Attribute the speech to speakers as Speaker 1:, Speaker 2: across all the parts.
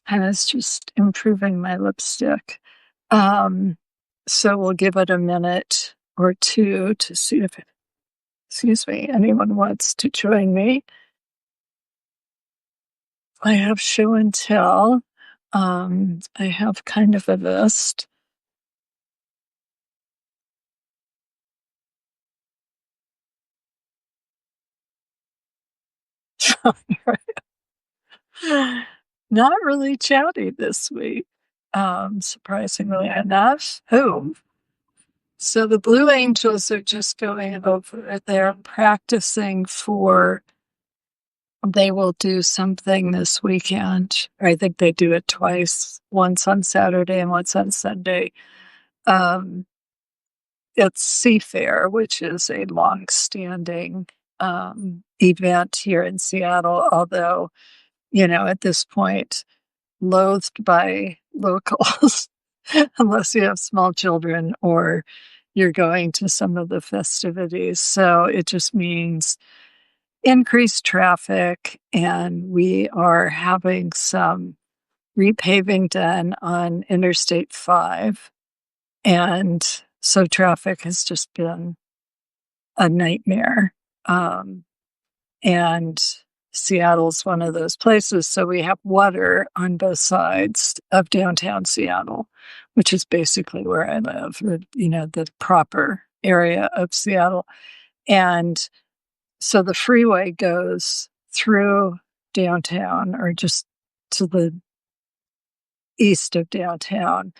Speaker 1: I was just improving my lipstick. Um, so we'll give it a minute or two to see if, excuse me, anyone wants to join me. I have show and tell. I have kind of a list. Not really chatty this week, surprisingly enough. Oh, so the Blue Angels are just going over. They're practicing for. They will do something this weekend. I think they do it twice, once on Saturday and once on Sunday. Um, it's Seafair, which is a long-standing event here in Seattle, although, at this point, loathed by locals, unless you have small children or you're going to some of the festivities. So it just means increased traffic, and we are having some repaving done on Interstate 5. And so traffic has just been a nightmare. And Seattle's one of those places. So we have water on both sides of downtown Seattle, which is basically where I live, or, the proper area of Seattle. And so the freeway goes through downtown, or just to the east of downtown,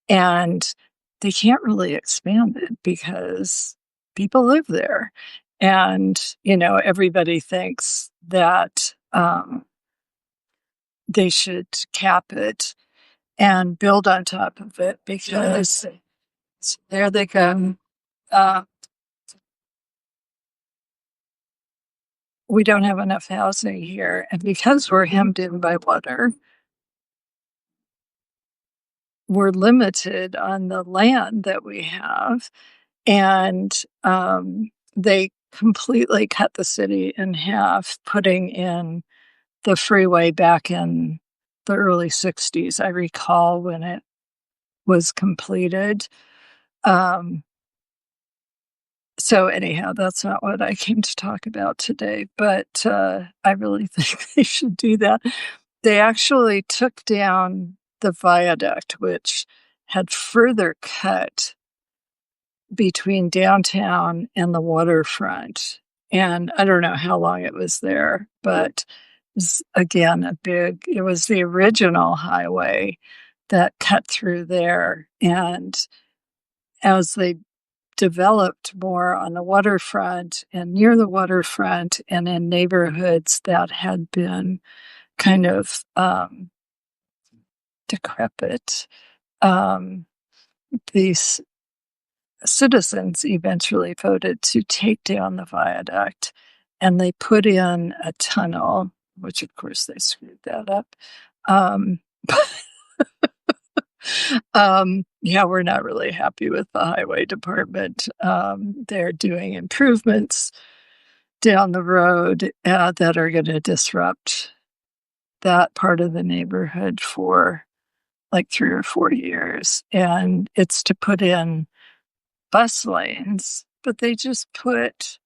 Speaker 1: and they can't really expand it because people live there. And, everybody thinks that they should cap it and build on top of it because there they go. We don't have enough housing here. And because we're hemmed in by water, we're limited on the land that we have. And they completely cut the city in half, putting in the freeway back in the early 60s. I recall when it was completed. So anyhow, that's not what I came to talk about today, but I really think they should do that. They actually took down the viaduct, which had further cut between downtown and the waterfront. And I don't know how long it was there, but it was, again, it was the original highway that cut through there. And as they developed more on the waterfront and near the waterfront and in neighborhoods that had been kind of decrepit, these citizens eventually voted to take down the viaduct, and they put in a tunnel, which of course they screwed that up. Yeah, we're not really happy with the highway department. They're doing improvements down the road that are going to disrupt that part of the neighborhood for like 3 or 4 years. And it's to put in bus lanes, but they just put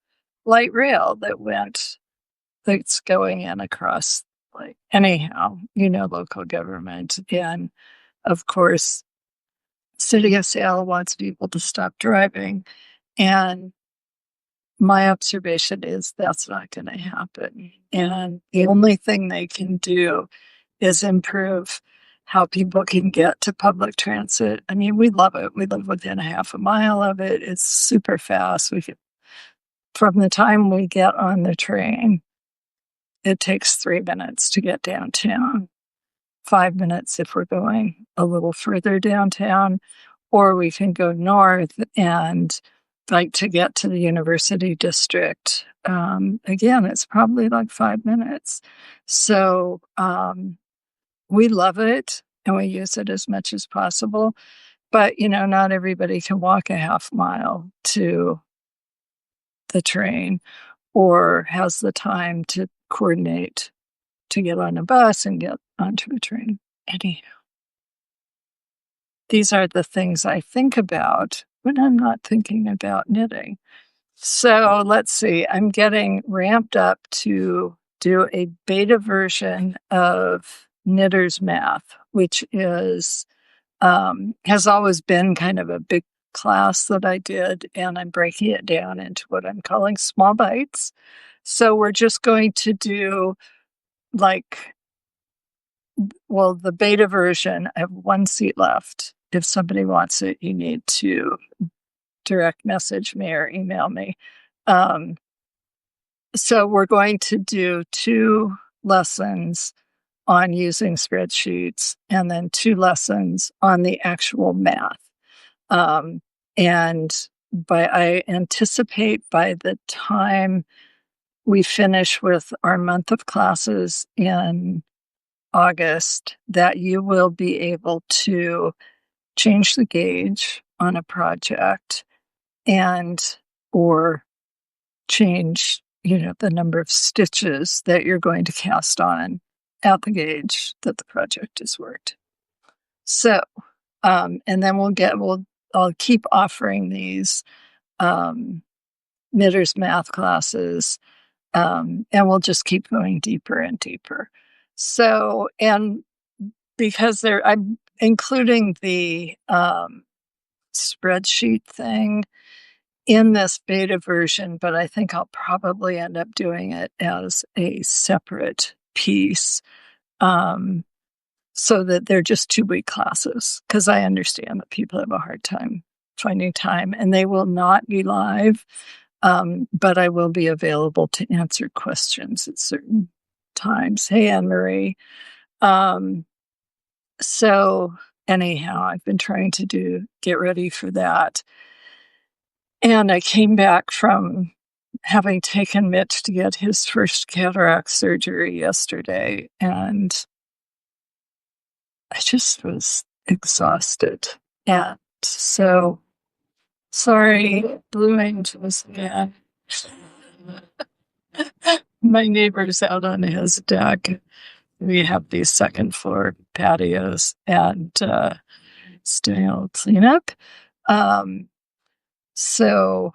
Speaker 1: light rail that's going in across, like, anyhow, local government. And of course, City of Seattle wants people to stop driving. And my observation is that's not going to happen. And the only thing they can do is improve how people can get to public transit. I mean, we love it. We live within a half a mile of it. It's super fast. From the time we get on the train, it takes 3 minutes to get downtown, 5 minutes if we're going a little further downtown, or we can go north and to get to the University District. Again, it's probably like 5 minutes. So we love it and we use it as much as possible. But, not everybody can walk a half mile to the train or has the time to coordinate to get on a bus and get onto a train. anyhow, these are the things I think about when I'm not thinking about knitting. So let's see, I'm getting ramped up to do a beta version of Knitter's Math, which is has always been kind of a big class that I did, and I'm breaking it down into what I'm calling small bites. So we're just going to do like, well, the beta version, I have one seat left. If somebody wants it, you need to direct message me or email me. So we're going to do 2 lessons on using spreadsheets and then 2 lessons on the actual math. And I anticipate by the time we finish with our month of classes in August that you will be able to change the gauge on a project and or change, the number of stitches that you're going to cast on at the gauge that the project is worked. So, and then I'll keep offering these Knitter's Math classes, and we'll just keep going deeper and deeper. So, and because I'm including the spreadsheet thing in this beta version, but I think I'll probably end up doing it as a separate piece, so that they're just 2-week classes, because I understand that people have a hard time finding time, and they will not be live, but I will be available to answer questions at certain times. Hey, Anne-Marie. So anyhow, I've been trying to get ready for that. And I came back from having taken Mitch to get his first cataract surgery yesterday, and I just was exhausted. And so, sorry, Blue Angels again. My neighbor's out on his deck. We have these second floor patios and doing a little cleanup. So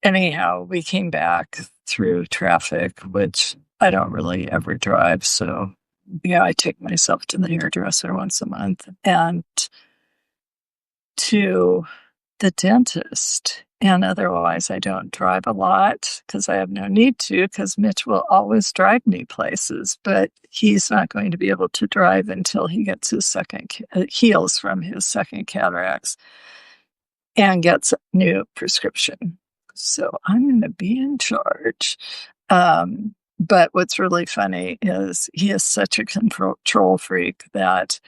Speaker 1: anyhow, we came back through traffic, which I don't really ever drive. So yeah, I take myself to the hairdresser once a month and to the dentist. And otherwise, I don't drive a lot because I have no need to, because Mitch will always drive me places. But he's not going to be able to drive until he gets his heals from his second cataracts and gets a new prescription. So I'm going to be in charge. But what's really funny is he is such a control freak that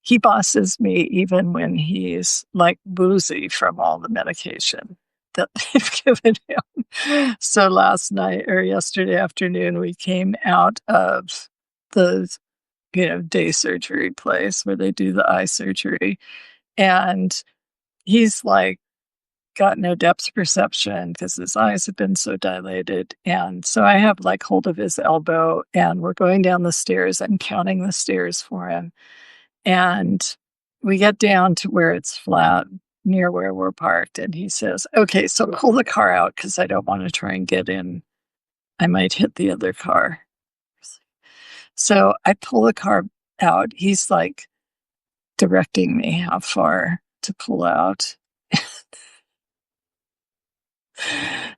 Speaker 1: he bosses me even when he's like woozy from all the medication that they've given him. So last night or yesterday afternoon, we came out of the, day surgery place where they do the eye surgery. And he's like, got no depth perception because his eyes have been so dilated. And so I have like hold of his elbow and we're going down the stairs. I'm counting the stairs for him. And we get down to where it's flat near where we're parked. And he says, okay, so pull the car out because I don't want to try and get in. I might hit the other car. So I pull the car out. He's like directing me how far to pull out.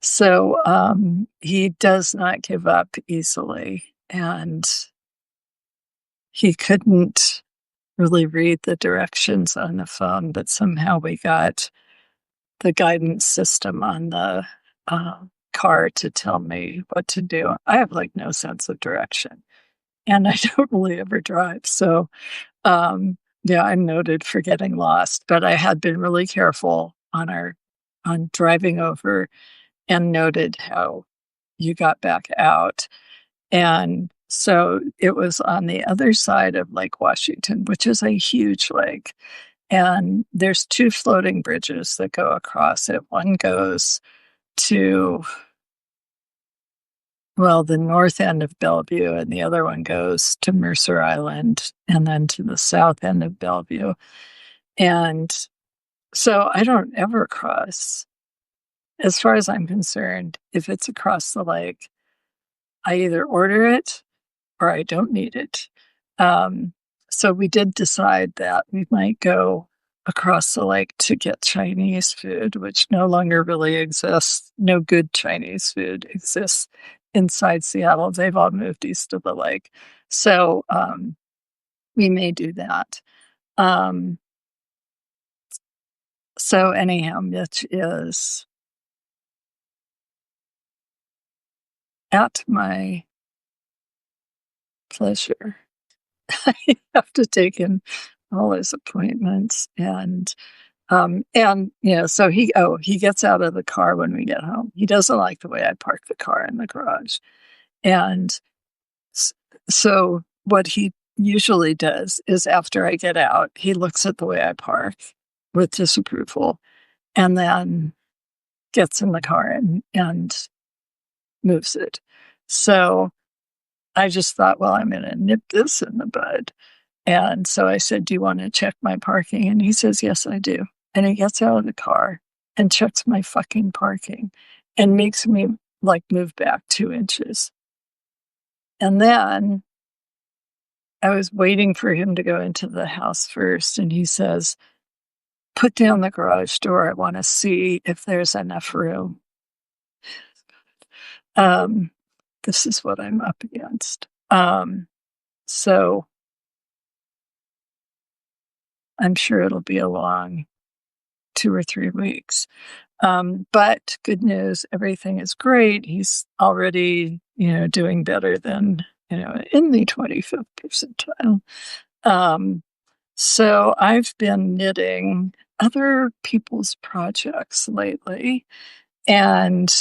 Speaker 1: So he does not give up easily, and he couldn't really read the directions on the phone, but somehow we got the guidance system on the car to tell me what to do. I have like no sense of direction, and I don't really ever drive. So yeah, I'm noted for getting lost, but I had been really careful on driving over and noted how you got back out. And so it was on the other side of Lake Washington, which is a huge lake. And there's 2 floating bridges that go across it. One goes to, well, the north end of Bellevue, and the other one goes to Mercer Island and then to the south end of Bellevue. And so I don't ever cross. As far as I'm concerned, if it's across the lake, I either order it or I don't need it. Um, so we did decide that we might go across the lake to get Chinese food, which no longer really exists. No good Chinese food exists inside Seattle. They've all moved east of the lake. So we may do that. So anyhow, Mitch is at my pleasure. I have to take him all his appointments and so he gets out of the car when we get home. He doesn't like the way I park the car in the garage. And so what he usually does is after I get out, he looks at the way I park with disapproval and then gets in the car and moves it. So I just thought, well, I'm going to nip this in the bud. And so I said, do you want to check my parking? And he says, yes, I do. And he gets out of the car and checks my fucking parking and makes me like move back 2 inches. And then I was waiting for him to go into the house first. And he says, put down the garage door. I want to see if there's enough room. This is what I'm up against. So I'm sure it'll be a long 2 or 3 weeks. But good news, everything is great. He's already, doing better than, in the 25th percentile. So I've been knitting other people's projects lately and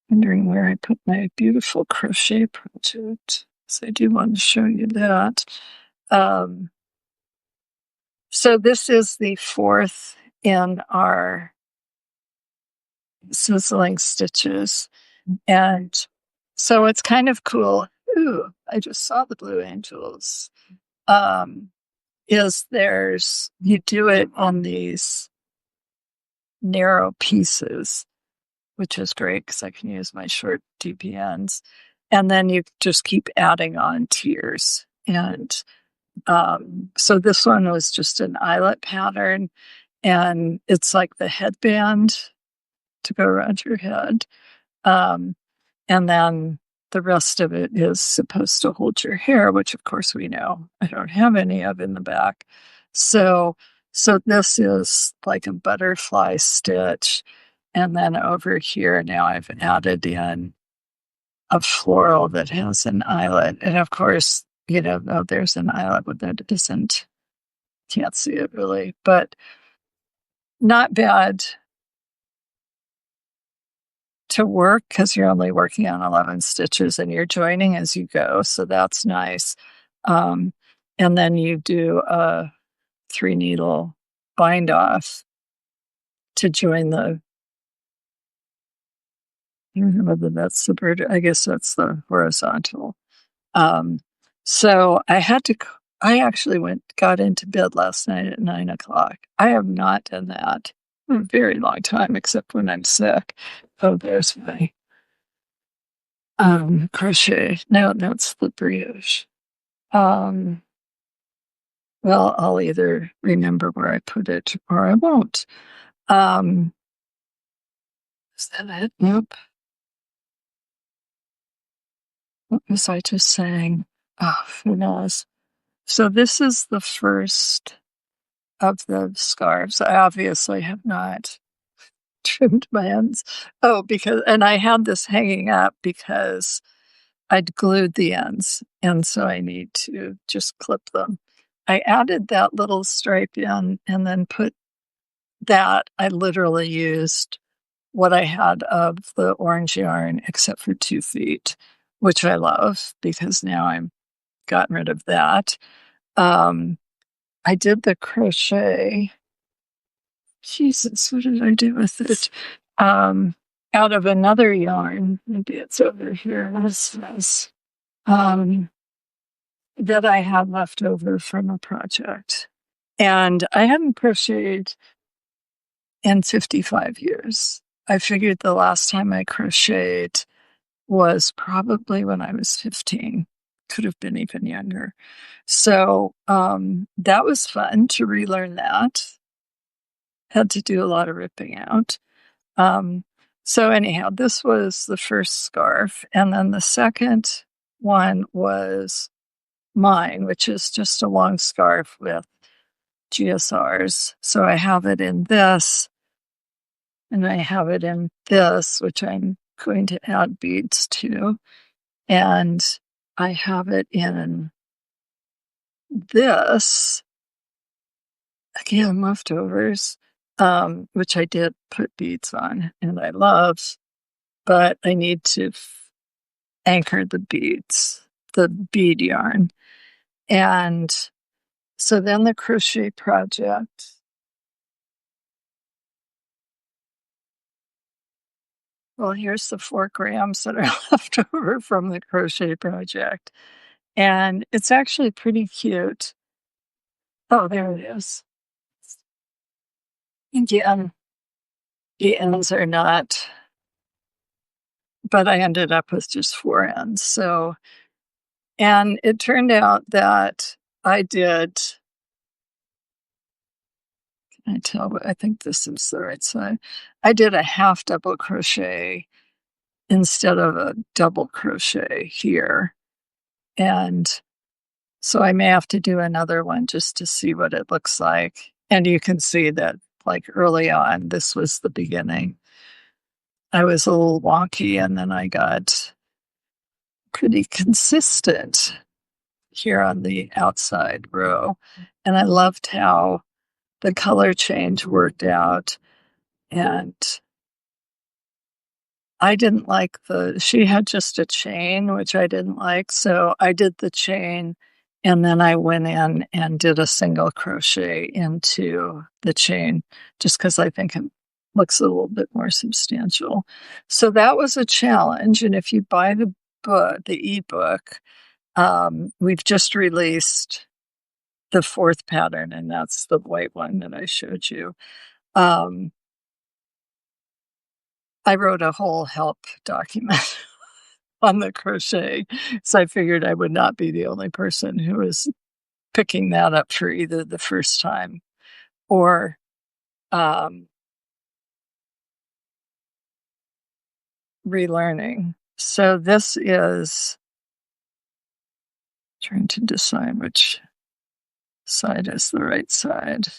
Speaker 1: wondering where I put my beautiful crochet project. So I do want to show you that. So this is the 4th in our Sizzling Stitches. And so it's kind of cool. Ooh, I just saw the Blue Angels. You do it on these narrow pieces, which is great because I can use my short DPNs. And then you just keep adding on tiers. And so this one was just an eyelet pattern, and it's like the headband to go around your head. And then the rest of it is supposed to hold your hair, which of course we know I don't have any of in the back. So this is like a butterfly stitch. And then over here now I've added in a floral that has an eyelet. And of course, there's an eyelet with that isn't, can't see it really, but not bad to work because you're only working on 11 stitches and you're joining as you go. So that's nice. And then you do a 3 needle bind off to join the, I don't know whether that's the bird, I guess that's the horizontal. So I actually got into bed last night at 9:00. I have not done that for a very long time, except when I'm sick. Oh, there's my crochet. No, it's the brioche. Well, I'll either remember where I put it or I won't. Is that it? Nope. What was I just saying? Oh, who knows? So this is the first of the scarves. I obviously have not trimmed my ends. Oh, and I had this hanging up because I'd glued the ends, and so I need to just clip them. I added that little stripe in and then put that. I literally used what I had of the orange yarn except for 2 feet, which I love because now I'm gotten rid of that. I did the crochet. Jesus, what did I do with it? out of another yarn, maybe it's over here, that I had left over from a project. And I hadn't crocheted in 55 years. I figured the last time I crocheted was probably when I was 15. Could have been even younger. So that was fun to relearn that. Had to do a lot of ripping out. So anyhow, this was the first scarf. And then the second one was mine, which is just a long scarf with GSRs. So I have it in this, and I have it in this, which I'm going to add beads to. And I have it in this, again, leftovers, which I did put beads on and I love, but I need to anchor the beads, the bead yarn. And so then the crochet project. Well, here's the 4 grams that are left over from the crochet project. And it's actually pretty cute. Oh, there it is. Again, the ends are not, but I ended up with just 4 ends. So, and it turned out that I did, can I tell? I think this is the right side. I did a half double crochet instead of a double crochet here. And so I may have to do another one just to see what it looks like. And you can see that, like, early on, this was the beginning. I was a little wonky, and then I got pretty consistent here on the outside row. And I loved how the color change worked out. And I didn't like she had just a chain, which I didn't like. So I did the chain, and then I went in and did a single crochet into the chain just because I think it looks a little bit more substantial. So that was a challenge. And if you buy the book, the ebook, we've just released the 4th pattern, and that's the white one that I showed you. I wrote a whole help document on the crochet, so I figured I would not be the only person who was picking that up for either the first time or relearning. So this is trying to decide which side is the right side.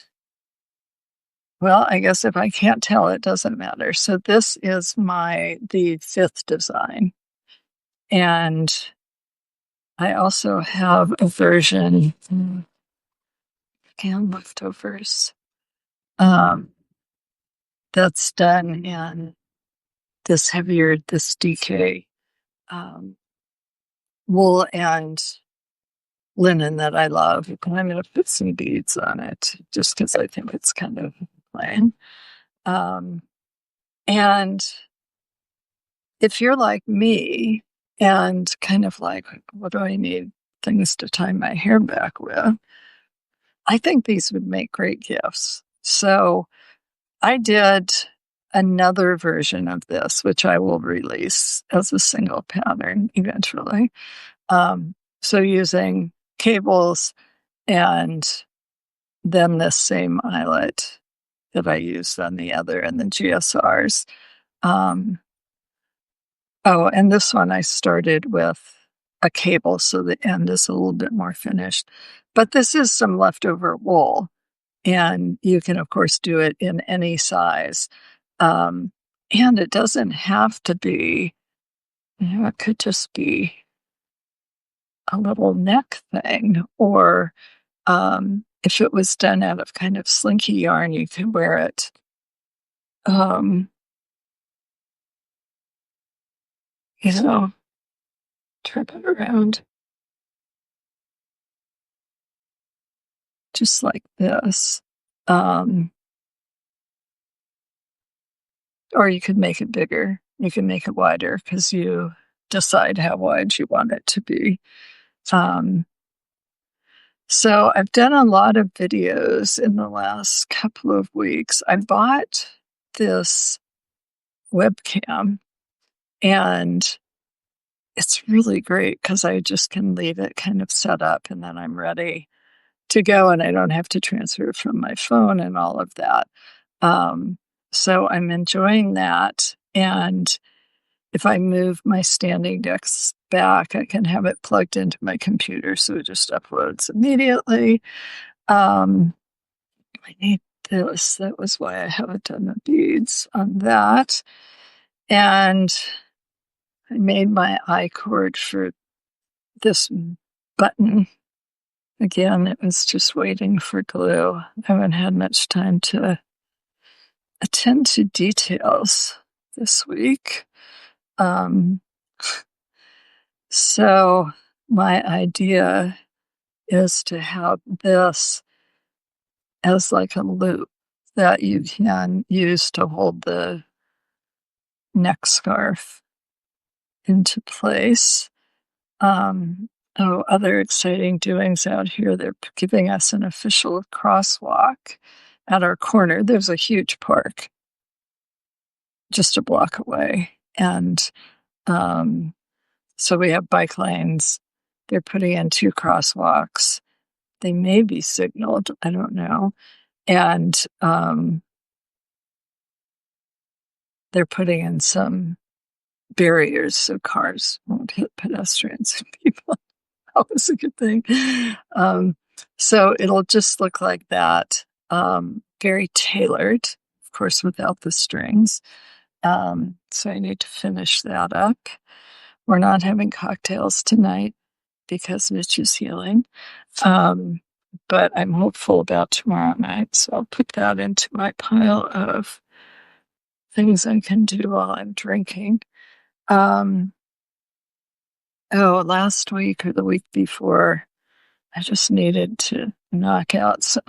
Speaker 1: Well, I guess if I can't tell, it doesn't matter. So this is the 5th design. And I also have a version, again, leftovers, that's done in this heavier, this DK wool and linen that I love. And I'm going to put some beads on it just because I think it's kind of plain. And if you're like me and kind of like, what do I need things to tie my hair back with? I think these would make great gifts. So I did another version of this, which I will release as a single pattern eventually. So using cables and then this same eyelet that I used on the other and the GSRs. Oh, and this one I started with a cable, so the end is a little bit more finished. But this is some leftover wool, and you can, of course, do it in any size. And it doesn't have to be, it could just be a little neck thing, or if it was done out of kind of slinky yarn, you could wear it you know, turn it around just like this. or you could make it bigger. You can make it wider because you decide how wide you want it to be. So I've done a lot of videos in the last couple of weeks. I bought this webcam, and it's really great because I just can leave it kind of set up and then I'm ready to go, and I don't have to transfer it from my phone and all of that. So I'm enjoying that. And if I move my standing decks back, I can have it plugged into my computer, so it just uploads immediately. I need this. That was why I haven't done the beads on that. And I made my I-cord for this button. Again, it was just waiting for glue. I haven't had much time to attend to details this week. So my idea is to have this as like a loop that you can use to hold the neck scarf into place. Other exciting doings out here. They're giving us an official crosswalk at our corner. There's a huge park just a block away. And so we have bike lanes. They're putting in 2 crosswalks. They may be signaled. I don't know. And they're putting in some barriers so cars won't hit pedestrians and people. That was a good thing. So it'll just look like that. Very tailored, of course, without the strings. So I need to finish that up. We're not having cocktails tonight because Mitch is healing. But I'm hopeful about tomorrow night. So I'll put that into my pile of things I can do while I'm drinking. Last week or the week before, I just needed to knock out some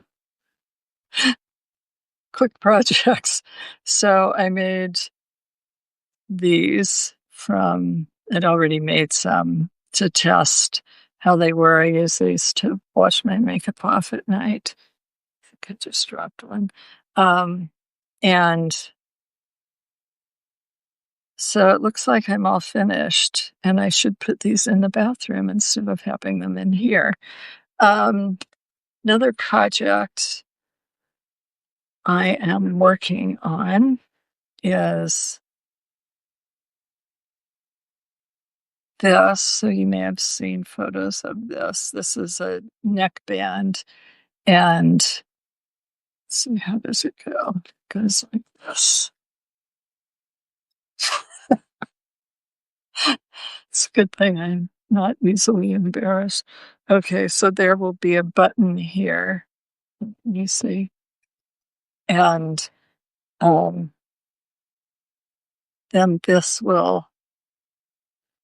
Speaker 1: quick projects. So I made these I'd already made some to test how they were. I use these to wash my makeup off at night. I think I just dropped one. And so it looks like I'm all finished, and I should put these in the bathroom instead of having them in here. Another project I am working on is this. So you may have seen photos of this. This is a neckband, and let's see, how does it go? It goes like this. It's a good thing I'm not easily embarrassed. Okay, so there will be a button here. You see? And then this will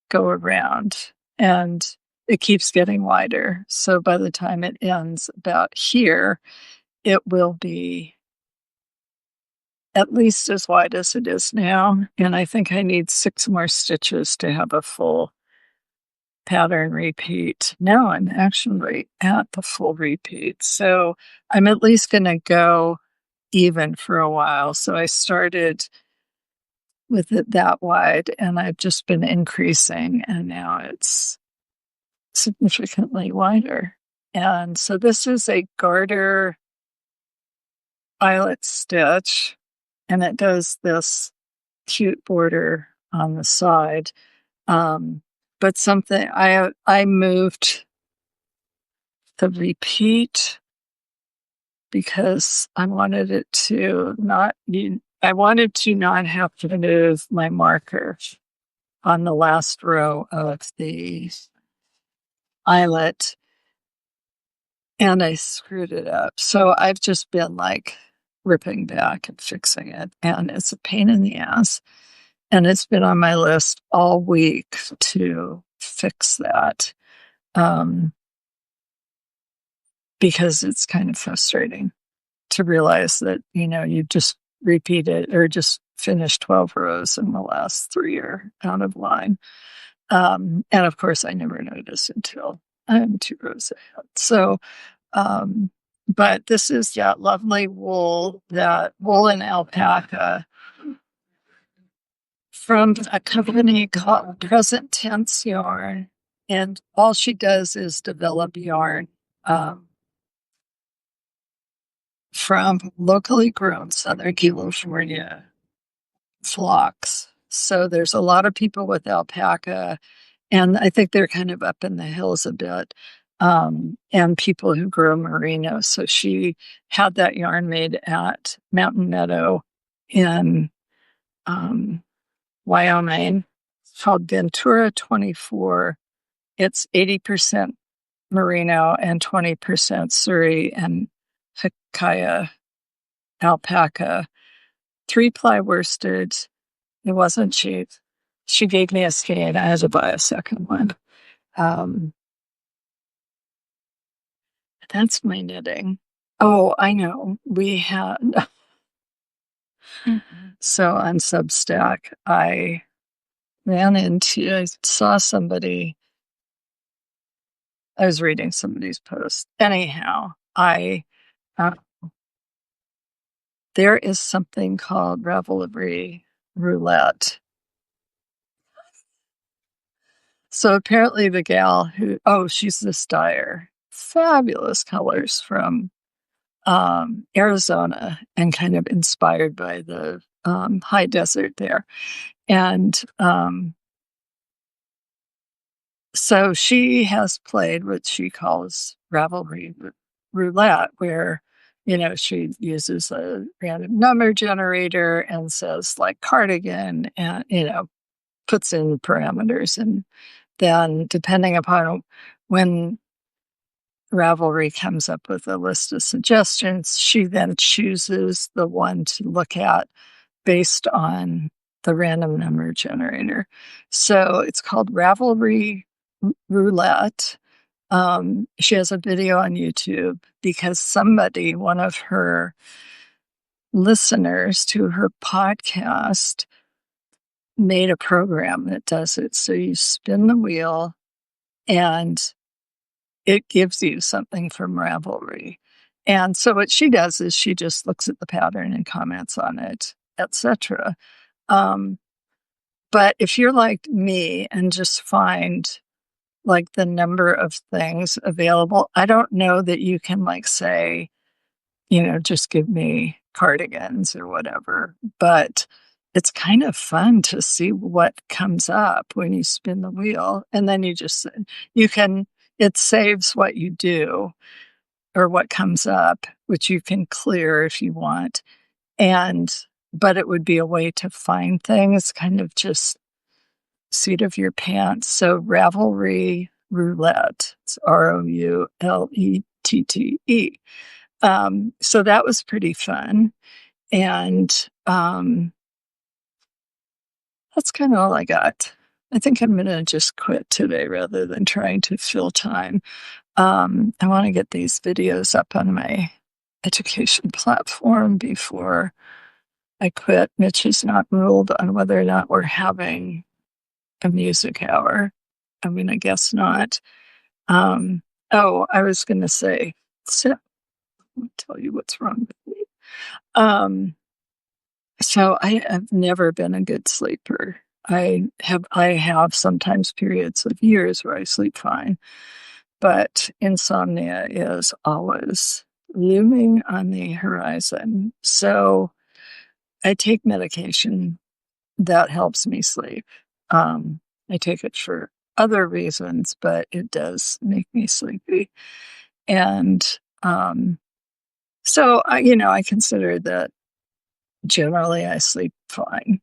Speaker 1: go around, and it keeps getting wider. So by the time it ends about here, it will be at least as wide as it is now. And I think I need 6 more stitches to have a full pattern repeat. Now I'm actually at the full repeat. So I'm at least going to go even for a while. So I started with it that wide, and I've just been increasing, and now it's significantly wider. And so this is a garter eyelet stitch, and it does this cute border on the side. But something I moved the repeat because I wanted it to not I wanted to not have to move my marker on the last row of the eyelet, and I screwed it up. So I've just been like ripping back and fixing it, and it's a pain in the ass. And it's been on my list all week to fix that, because it's kind of frustrating to realize that, you just repeat it or just finished 12 rows and the last 3 are out of line. And of course, I never notice until I'm 2 rows ahead. So, but this is, lovely wool, that wool and alpaca from a company called Present Tense Yarn. And all she does is develop yarn from locally grown Southern California flocks. So there's a lot of people with alpaca, and I think they're kind of up in the hills a bit, and people who grow merino. So she had that yarn made at Mountain Meadow in Wyoming. It's called Ventura 24. It's 80% merino and 20% Surrey and Hikaya alpaca. 3-ply worsted. It wasn't cheap. She gave me a skein. I had to buy a second one. That's my knitting. Oh, I know. We had. So on Substack, I saw somebody, I was reading somebody's post. Anyhow, there is something called Ravelry Roulette. So apparently the gal she's this dyer, fabulous colors from Arizona, and kind of inspired by the high desert there. And so she has played what she calls Ravelry Roulette, where, she uses a random number generator and says like cardigan and, puts in parameters. And then depending upon when Ravelry comes up with a list of suggestions, she then chooses the one to look at based on the random number generator. So it's called Ravelry Roulette. She has a video on YouTube because one of her listeners to her podcast, made a program that does it. So you spin the wheel and it gives you something from Ravelry. And so what she does is she just looks at the pattern and comments on it, etc. But if you're like me and just find like the number of things available, I don't know that you can like say, just give me cardigans or whatever. But it's kind of fun to see what comes up when you spin the wheel. And then it saves what you do or what comes up, which you can clear if you want. But it would be a way to find things, kind of just seat of your pants. So Ravelry Roulette, it's Roulettee. So that was pretty fun. And that's kind of all I got. I think I'm going to just quit today rather than trying to fill time. I want to get these videos up on my education platform before I quit. Mitch has not ruled on whether or not we're having a music hour. I mean, I guess not. I was going to say, I'll tell you what's wrong with me. So I have never been a good sleeper. I have sometimes periods of years where I sleep fine, but insomnia is always looming on the horizon. So I take medication that helps me sleep. I take it for other reasons, but it does make me sleepy. And so I consider that generally I sleep fine,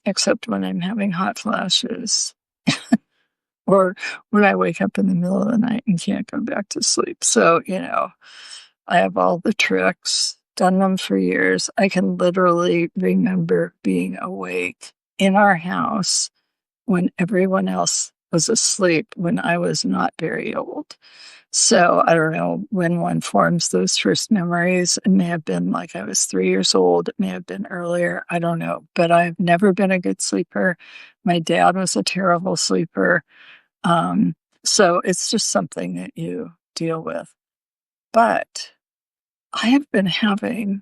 Speaker 1: except when I'm having hot flashes or when I wake up in the middle of the night and can't go back to sleep. So, I have all the tricks, done them for years. I can literally remember being awake in our house when everyone else was asleep when I was not very old. So I don't know when one forms those first memories. It may have been like I was 3 years old. It may have been earlier. I don't know. But I've never been a good sleeper. My dad was a terrible sleeper. Um, so it's just something that you deal with. But I have been having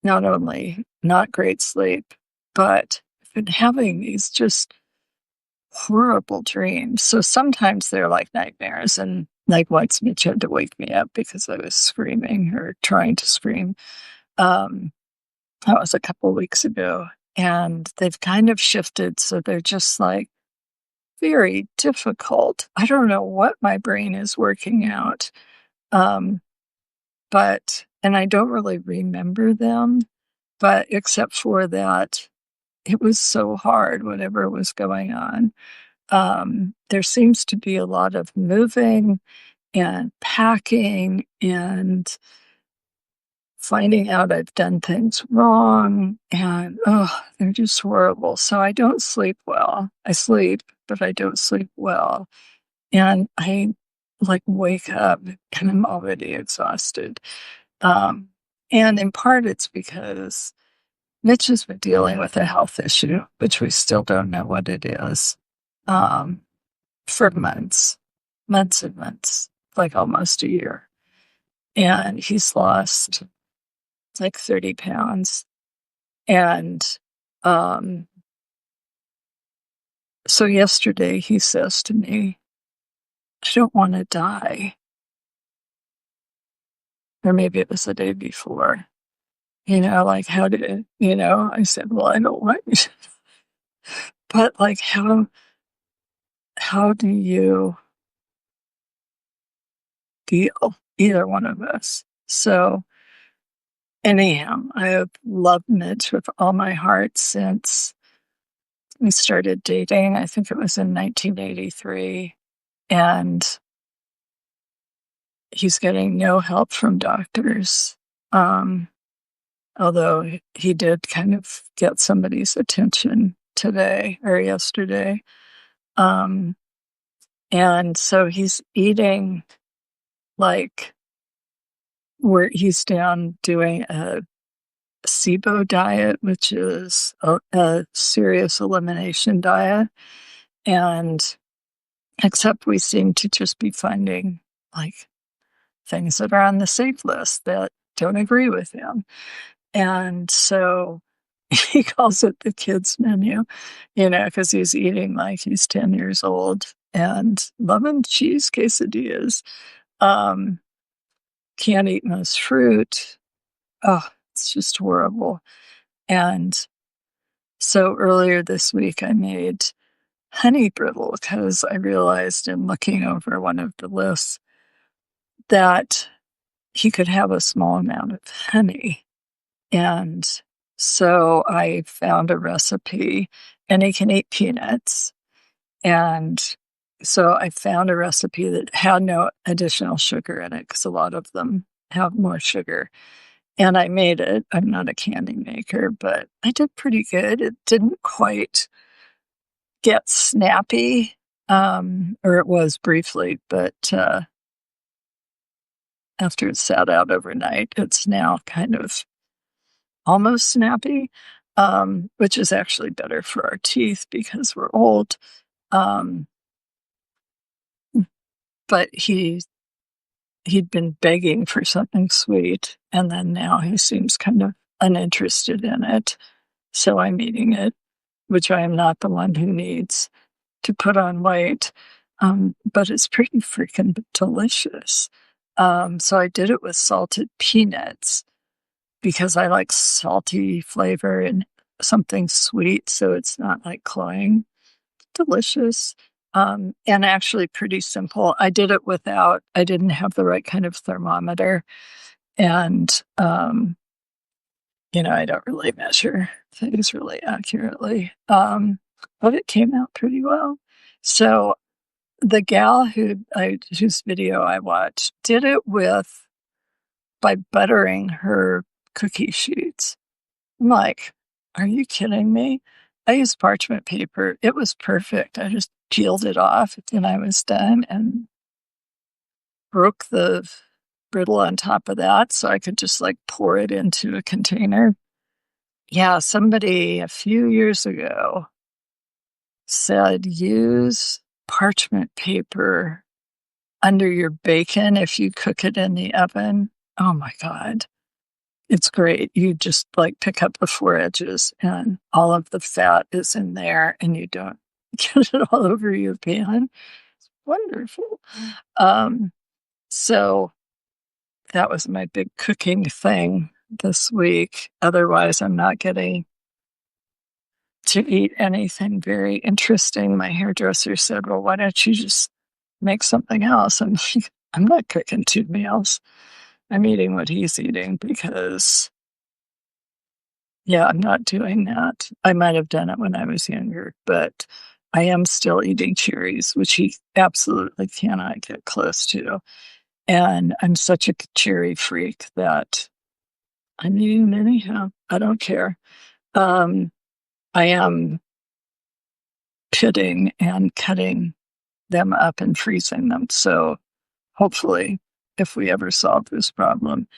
Speaker 1: not only not great sleep, but I've been having these just horrible dreams. So sometimes they're like nightmares, and like once Mitch had to wake me up because I was screaming or trying to scream. Um, that was a couple weeks ago. And they've kind of shifted. So they're just like very difficult. I don't know what my brain is working out. Um, and I don't really remember them, but except for that, it was so hard, whatever was going on. There seems to be a lot of moving and packing and finding out I've done things wrong. And they're just horrible. So I don't sleep well. I sleep, but I don't sleep well. And I like wake up and I'm already exhausted. Um, and in part, it's because Mitch has been dealing with a health issue, which we still don't know what it is, for months, months and months, like almost a year. And he's lost like 30 pounds. And um, so yesterday he says to me, I don't want to die. Or maybe it was the day before. Like, how did it, I said, well, I don't want you. But like, how do you deal, either one of us? So anyhow, I have loved Mitch with all my heart since we started dating. I think it was in 1983. And he's getting no help from doctors. Um, Although he did kind of get somebody's attention today or yesterday. Um, and so he's eating like where he's down doing a SIBO diet, which is a serious elimination diet. And except we seem to just be finding like things that are on the safe list that don't agree with him. And so he calls it the kids menu, because he's eating like he's 10 years old and loving cheese quesadillas. Um, can't eat most fruit. Oh, it's just horrible. And so earlier this week, I made honey brittle because I realized in looking over one of the lists that he could have a small amount of honey. And so I found a recipe, and he can eat peanuts. And so I found a recipe that had no additional sugar in it because a lot of them have more sugar. And I made it. I'm not a candy maker, but I did pretty good. It didn't quite get snappy, or it was briefly, but after it sat out overnight, it's now kind of almost snappy, which is actually better for our teeth because we're old. Um, but he'd been begging for something sweet, and then now he seems kind of uninterested in it. So I'm eating it, which I am not the one who needs to put on weight. But it's pretty freaking delicious. So I did it with salted peanuts because I like salty flavor and something sweet, so it's not like cloying. Delicious. And actually pretty simple. I didn't have the right kind of thermometer. And, I don't really measure things really accurately. But it came out pretty well. So the gal whose video I watched did it by buttering her cookie sheets. I'm like, are you kidding me? I used parchment paper. It was perfect. I just peeled it off, and I was done and broke the brittle on top of that so I could just like pour it into a container. Yeah, somebody a few years ago said use parchment paper under your bacon if you cook it in the oven. Oh my God. It's great. You just like pick up the four edges and all of the fat is in there and you don't get it all over your pan. It's wonderful. So that was my big cooking thing this week. Otherwise, I'm not getting to eat anything very interesting. My hairdresser said, well, why don't you just make something else? And I'm not cooking 2 meals. I'm eating what he's eating because, yeah, I'm not doing that. I might have done it when I was younger, but I am still eating cherries, which he absolutely cannot get close to. And I'm such a cherry freak that I'm eating them anyhow. I don't care. I am pitting and cutting them up and freezing them. So hopefully, if we ever solve this problem,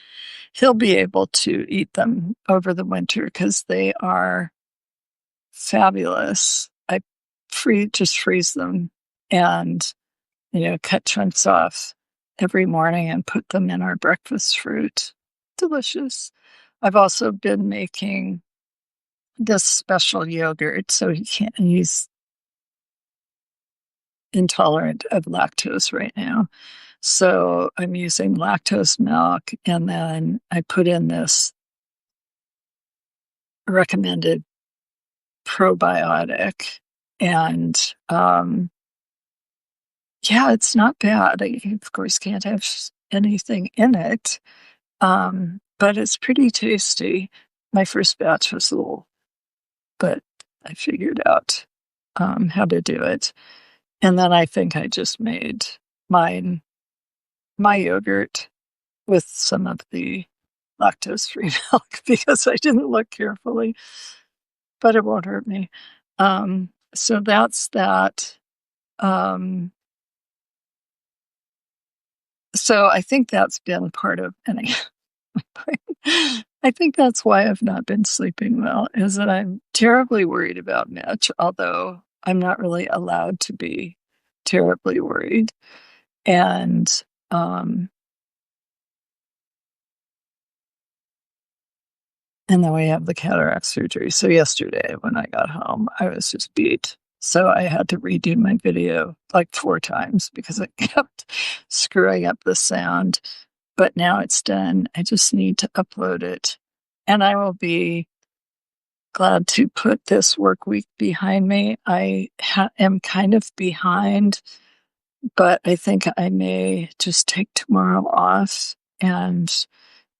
Speaker 1: he'll be able to eat them over the winter because they are fabulous. I just freeze them and, cut chunks off every morning and put them in our breakfast fruit. Delicious. I've also been making this special yogurt. So he's intolerant of lactose right now. So I'm using lactose milk, and then I put in this recommended probiotic. And yeah, it's not bad. I, of course, can't have anything in it, but it's pretty tasty. My first batch was a little, but I figured out how to do it. And then I think I just made my yogurt with some of the lactose-free milk because I didn't look carefully, but it won't hurt me. So that's that. So I think that's been part of any. I think that's why I've not been sleeping well, is that I'm terribly worried about Mitch, although I'm not really allowed to be terribly worried. And then we have the cataract surgery. So yesterday when I got home, I was just beat. So I had to redo my video like 4 times because I kept screwing up the sound. But now it's done. I just need to upload it. And I will be glad to put this work week behind me. I am kind of behind, but I think I may just take tomorrow off and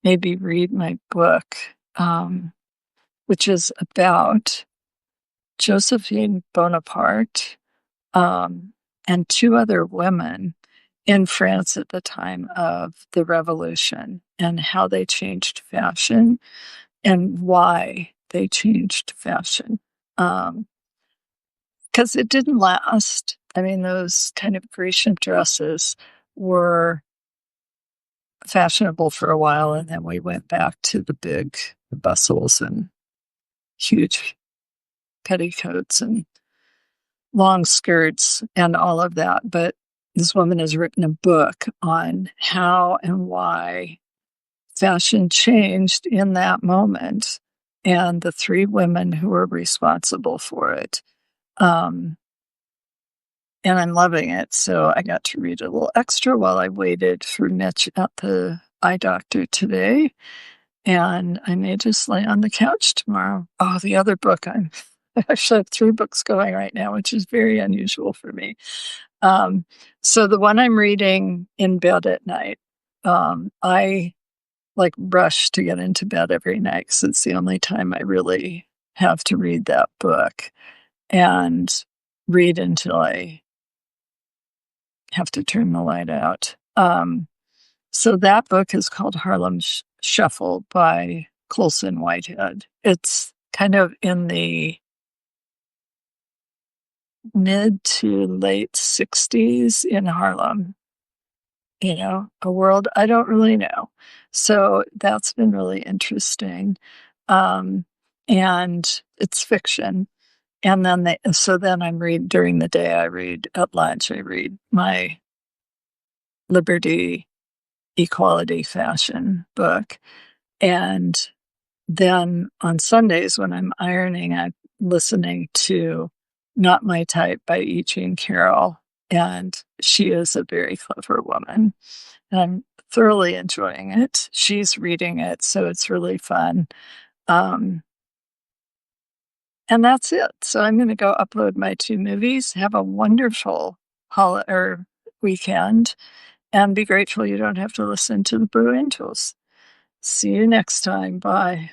Speaker 1: maybe read my book, which is about Josephine Bonaparte and 2 other women in France at the time of the Revolution and how they changed fashion and why they changed fashion. Because it didn't last. I mean, those kind of Grecian dresses were fashionable for a while, and then we went back to the big bustles and huge petticoats and long skirts and all of that. But this woman has written a book on how and why fashion changed in that moment and the 3 women who were responsible for it. And I'm loving it. So I got to read a little extra while I waited for Mitch at the eye doctor today. And I may just lay on the couch tomorrow. Oh, the other book, I actually have 3 books going right now, which is very unusual for me. So the one I'm reading in bed at night, I like rush to get into bed every night because it's the only time I really have to read that book and read until I have to turn the light out. So that book is called Harlem Shuffle by Colson Whitehead. It's kind of in the mid to late 60s in Harlem. A world I don't really know. So that's been really interesting. Um, and it's fiction. And then I'm read during the day, I read at lunch, I read my liberty, equality, fashion book. And then on Sundays when I'm ironing, I'm listening to Not My Type by E. Jean Carroll. And she is a very clever woman. And I'm thoroughly enjoying it. She's reading it, so it's really fun. Um, and that's it. So I'm going to go upload my 2 movies. Have a wonderful holiday or weekend, and be grateful you don't have to listen to the Blue Angels. See you next time. Bye.